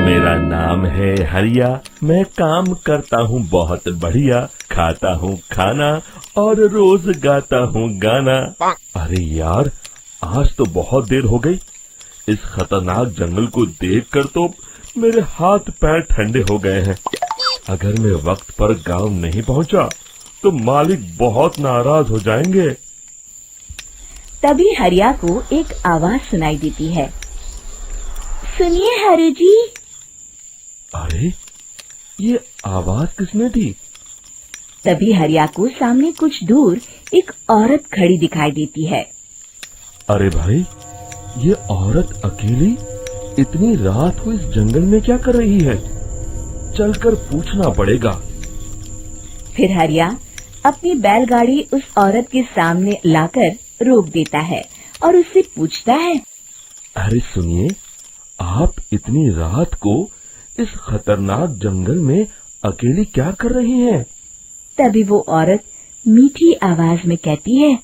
मेरा नाम है हरिया, मैं काम करता हूँ बहुत बढ़िया, खाता हूँ खाना और रोज गाता हूँ गाना। अरे यार, आज तो बहुत देर हो गई। इस खतरनाक जंगल को देखकर तो मेरे हाथ पैर ठंडे हो गए हैं। अगर मैं वक्त पर गांव नहीं पहुंचा तो मालिक बहुत नाराज हो जाएंगे। तभी हरिया को एक आवाज सुनाई देती है। सुनिए हरु जी। अरे, ये आवाज किसने दी? तभी हरिया को सामने कुछ दूर एक औरत खड़ी दिखाई देती है। अरे भाई, ये औरत अकेली इतनी रात को इस जंगल में क्या कर रही है? चलकर पूछना पड़ेगा। फिर हरिया अपनी बैलगाड़ी उस औरत के सामने लाकर रोक देता है और उससे पूछता है। अरे सुनिए, आप इतनी रात को इस खतरनाक जंगल में अकेली क्या कर रही हैं? तभी वो औरत मीठी आवाज में कहती है,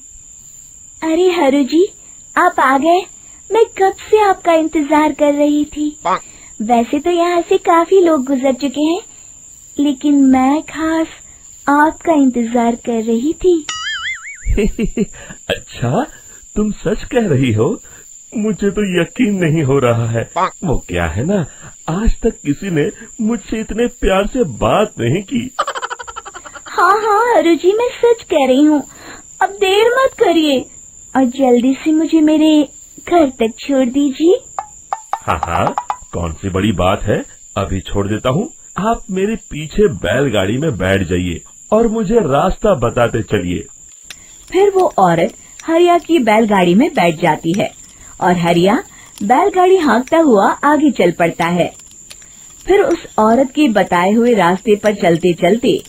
अरे हरु जी, आप आ गए। मैं कब से आपका इंतजार कर रही थी। वैसे तो यहाँ से काफी लोग गुजर चुके हैं, लेकिन मैं खास आपका इंतजार कर रही थी। अच्छा, तुम सच कह रही हो? मुझे तो यकीन नहीं हो रहा है। वो क्या है ना, आज तक किसी ने मुझसे इतने प्यार से बात नहीं की। हाँ हाँ हरु जी, मैं सच कह रही हूँ। अब देर मत करिए और जल्दी से मुझे मेरे घर तक छोड़ दीजिए। हाँ हाँ, कौन सी बड़ी बात है, अभी छोड़ देता हूँ। आप मेरे पीछे बैलगाड़ी में बैठ जाइए और मुझे रास्ता बताते चलिए। फिर वो औरत हरिया की बैलगाड़ी में बैठ जाती है और हरिया बैलगाड़ी हाँकता हुआ आगे चल पड़ता है। फिर उस औरत के बताए हुए रास्ते पर चलते चलते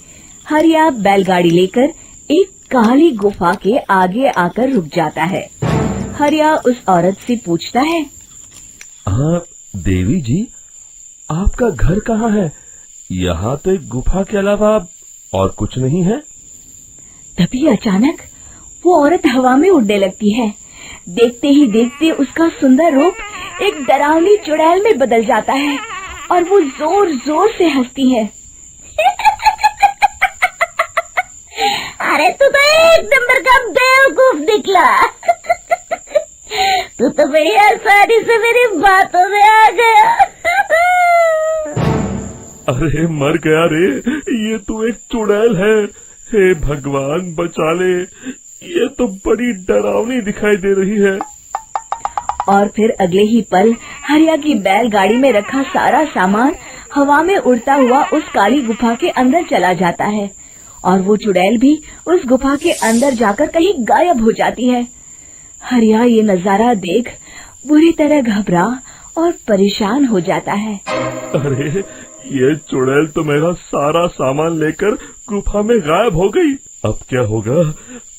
हरिया बैलगाड़ी लेकर एक काली गुफा के आगे आकर रुक जाता है। हरिया उस औरत से पूछता है, हाँ देवी जी, आपका घर कहाँ है? यहाँ तो एक गुफा के अलावा और कुछ नहीं है। तभी अचानक वो औरत हवा में उड़ने लगती है। देखते ही देखते उसका सुंदर रूप एक डरावनी चुड़ैल में बदल जाता है और वो जोर जोर से हंसती है। अरे तू तो एक नंबर का बेवकूफ निकला। तू तो बड़ी आसानी से मेरी बातों में आ गया। अरे मर गया रे, ये तो एक चुड़ैल है। हे भगवान बचा ले, ये तो बड़ी डरावनी दिखाई दे रही है। और फिर अगले ही पल हरिया की बैलगाड़ी में रखा सारा सामान हवा में उड़ता हुआ उस काली गुफा के अंदर चला जाता है और वो चुड़ैल भी उस गुफा के अंदर जाकर कहीं गायब हो जाती है। हरिया ये नजारा देख बुरी तरह घबरा और परेशान हो जाता है। अरे, ये चुड़ैल तो मेरा सारा सामान लेकर गुफा में गायब हो गई। अब क्या होगा?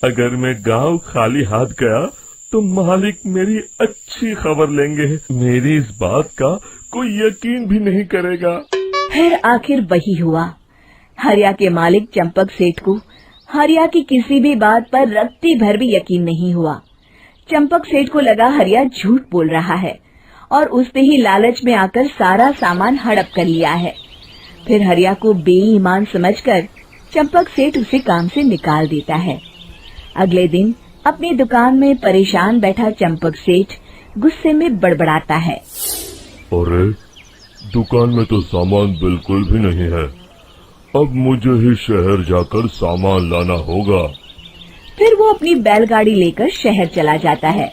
अगर मैं गांव खाली हाथ गया तो मालिक मेरी अच्छी खबर लेंगे। मेरी इस बात का कोई यकीन भी नहीं करेगा। फिर आखिर वही हुआ। हरिया के मालिक चंपक सेठ को हरिया की किसी भी बात पर रत्ती भर भी यकीन नहीं हुआ। चंपक सेठ को लगा हरिया झूठ बोल रहा है और उसने ही लालच में आकर सारा सामान हड़प कर लिया है। फिर हरिया को बेईमान समझकर चंपक सेठ उसे काम से निकाल देता है। अगले दिन अपनी दुकान में परेशान बैठा चंपक सेठ गुस्से में बड़बड़ाता है। अरे, दुकान में तो सामान बिल्कुल भी नहीं है। अब मुझे ही शहर जाकर सामान लाना होगा। फिर वो अपनी बैलगाड़ी लेकर शहर चला जाता है।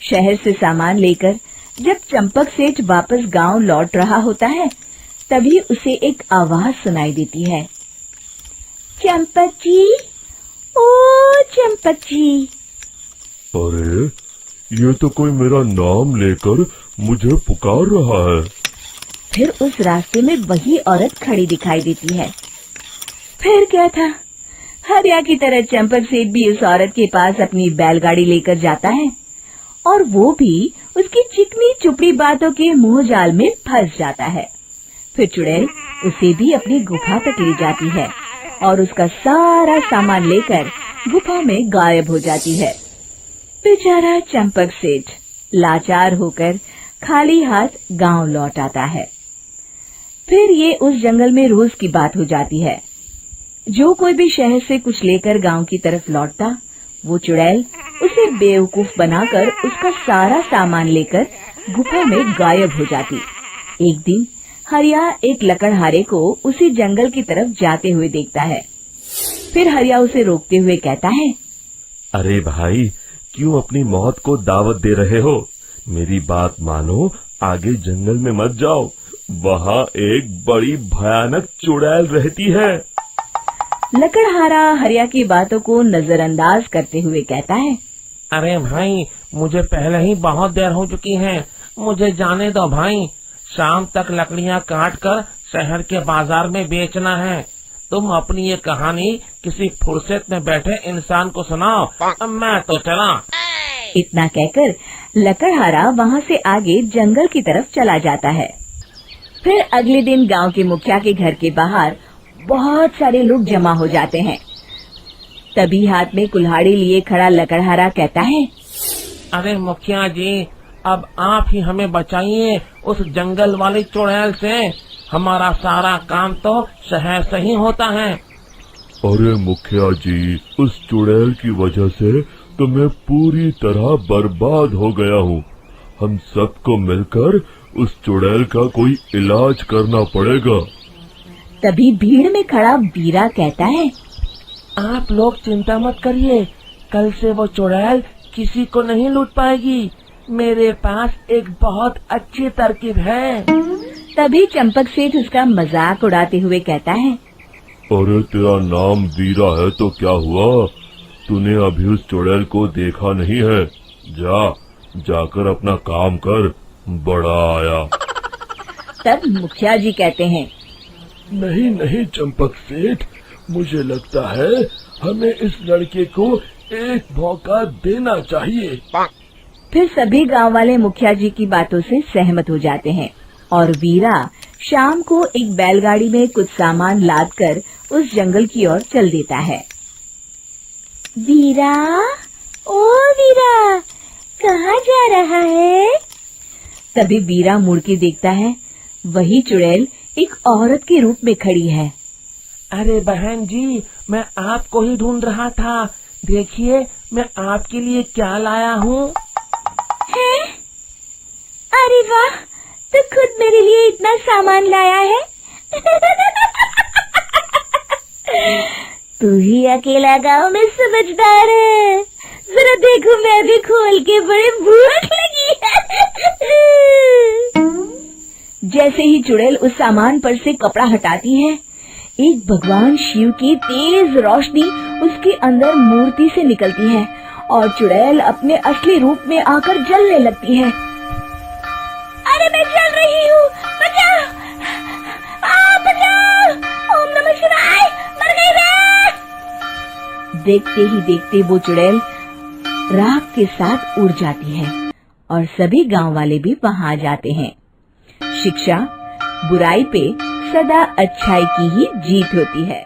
शहर से सामान लेकर जब चंपक सेठ वापस गांव लौट रहा होता है, तभी उसे एक आवाज सुनाई देती है। चंपक जी, ओ चंपक जी। अरे, ये तो कोई मेरा नाम लेकर मुझे पुकार रहा है। फिर उस रास्ते में वही औरत खड़ी दिखाई देती है। फिर क्या था, हरिया की तरह चंपक सेठ भी उस औरत के पास अपनी बैलगाड़ी लेकर जाता है और वो भी उसकी चिकनी चुपड़ी बातों के मुंह जाल में फंस जाता है। फिर चुड़ैल उसे भी अपनी गुफा तक ले जाती है और उसका सारा सामान लेकर गुफा में गायब हो जाती है। बेचारा चंपक सेठ लाचार होकर खाली हाथ गांव लौट आता है। फिर ये उस जंगल में रोज की बात हो जाती है। जो कोई भी शहर से कुछ लेकर गांव की तरफ लौटता, वो चुड़ैल उसे बेवकूफ बनाकर उसका सारा सामान लेकर गुफा में गायब हो जाती। एक दिन हरिया एक लकड़हारे को उसी जंगल की तरफ जाते हुए देखता है। फिर हरिया उसे रोकते हुए कहता है, अरे भाई, क्यों अपनी मौत को दावत दे रहे हो? मेरी बात मानो, आगे जंगल में मत जाओ, वहाँ एक बड़ी भयानक चुड़ैल रहती है। लकड़हारा हरिया की बातों को नजरअंदाज करते हुए कहता है, अरे भाई, मुझे पहले ही बहुत देर हो चुकी है, मुझे जाने दो भाई। शाम तक लकड़ियाँ काट कर शहर के बाजार में बेचना है। तुम अपनी ये कहानी किसी फुर्सत में बैठे इंसान को सुनाओ, मैं तो चला। इतना कहकर लकड़हारा वहाँ से आगे जंगल की तरफ चला जाता है। फिर अगले दिन गांव के मुखिया के घर के बाहर बहुत सारे लोग जमा हो जाते हैं। तभी हाथ में कुल्हाड़ी लिए खड़ा लकड़हारा कहता है, अरे मुखिया जी, अब आप ही हमें बचाइए उस जंगल वाली चुड़ैल से। हमारा सारा काम तो शहर से ही होता है। अरे मुखिया जी, उस चुड़ैल की वजह से तो मैं पूरी तरह बर्बाद हो गया हूँ। हम सबको मिलकर उस चुड़ैल का कोई इलाज करना पड़ेगा। तभी भीड़ में खड़ा वीरा कहता है, आप लोग चिंता मत करिए, कल से वो चुड़ैल किसी को नहीं लूट पाएगी। मेरे पास एक बहुत अच्छी तरकीब है। तभी चंपक सेठ उसका मजाक उड़ाते हुए कहता है, अरे तेरा नाम वीरा है तो क्या हुआ? तूने अभी उस चुड़ैल को देखा नहीं है? जाकर अपना काम कर, बड़ा आया। तब मुखिया जी कहते हैं, नहीं चंपक सेठ, मुझे लगता है हमें इस लड़के को एक मौका देना चाहिए। फिर सभी गांव वाले मुखिया जी की बातों से सहमत हो जाते हैं और वीरा शाम को एक बैलगाड़ी में कुछ सामान लादकर उस जंगल की ओर चल देता है। वीरा, ओ वीरा, कहाँ जा रहा है? तभी वीरा मुड़ के देखता है, वही चुड़ैल एक औरत के रूप में खड़ी है। अरे बहन जी, मैं आपको ही ढूंढ रहा था। देखिए, मैं आपके लिए क्या लाया हूँ। हैं? अरे वाह, तो खुद मेरे लिए इतना सामान लाया है। तू ही अकेला गांव में समझदार है। जरा देखो, मैं भी खोल के, बड़े भूख लगी है। जैसे ही चुड़ैल उस सामान पर से कपड़ा हटाती है, एक भगवान शिव की तेज रोशनी उसके अंदर मूर्ति से निकलती है और चुड़ैल अपने असली रूप में आकर जलने लगती है। अरे मैं जल रही हूँ, बचाओ! बचाओ! ओम नमः शिवाय, मर गई मैं! देखते ही देखते वो चुड़ैल राख के साथ उड़ जाती है और सभी गांव वाले भी वहां जाते हैं। शिक्षा बुराई पे सदा अच्छाई की ही जीत होती है।